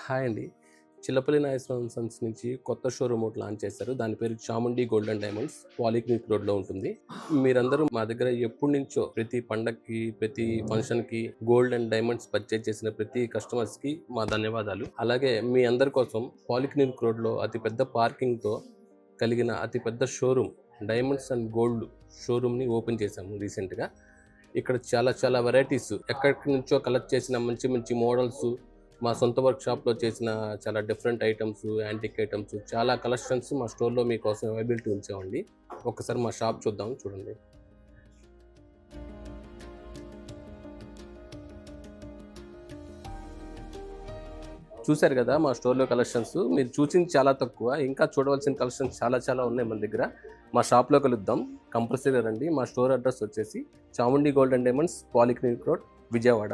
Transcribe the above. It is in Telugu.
హాయ్ అండి. చిల్లపల్లి నాగేశ్వరరావు సన్స్ నుంచి కొత్త షోరూమ్ ఒకటి లాంచ్ చేశారు. దాని పేరు Chamundi gold and diamonds. Polyclinic రోడ్‌లో ఉంటుంది. మీరందరూ మా దగ్గర ఎప్పటినుంచో ప్రతి పండక్కి, ప్రతి ఫంక్షన్‌కి గోల్డ్ అండ్ డైమండ్స్ పర్చేజ్ చేసిన ప్రతి కస్టమర్స్‌కి మా ధన్యవాదాలు. అలాగే మీ అందరి కోసం పాలిక్లినిక్ రోడ్‌లో అతిపెద్ద పార్కింగ్‌తో కలిగిన అతిపెద్ద షోరూమ్ డైమండ్స్ అండ్ గోల్డ్ షోరూమ్‌ని ఓపెన్ చేశాము రీసెంట్‌గా. ఇక్కడ చాలా చాలా వెరైటీస్ ఎక్కడి నుంచో కలెక్ట్ చేసిన మంచి మంచి మోడల్స్, మా సొంత వర్క్ షాప్లో చేసిన చాలా డిఫరెంట్ ఐటమ్స్, యాంటిక్ ఐటమ్స్, చాలా కలెక్షన్స్ మా స్టోర్లో మీకోసం అవైలబిలిటీ ఉంచామండి. ఒకసారి మా షాప్ చూద్దాం, చూడండి. చూశారు కదా మా స్టోర్లో కలెక్షన్స్. మీరు చూసింది చాలా తక్కువ, ఇంకా చూడవలసిన కలెక్షన్స్ చాలా చాలా ఉన్నాయి మన దగ్గర. మా షాప్లో కలుద్దాం, కంపల్సరీ రండి. మా స్టోర్ అడ్రస్ వచ్చేసి Chamundi gold and diamonds, polyclinic road, Vijayawada.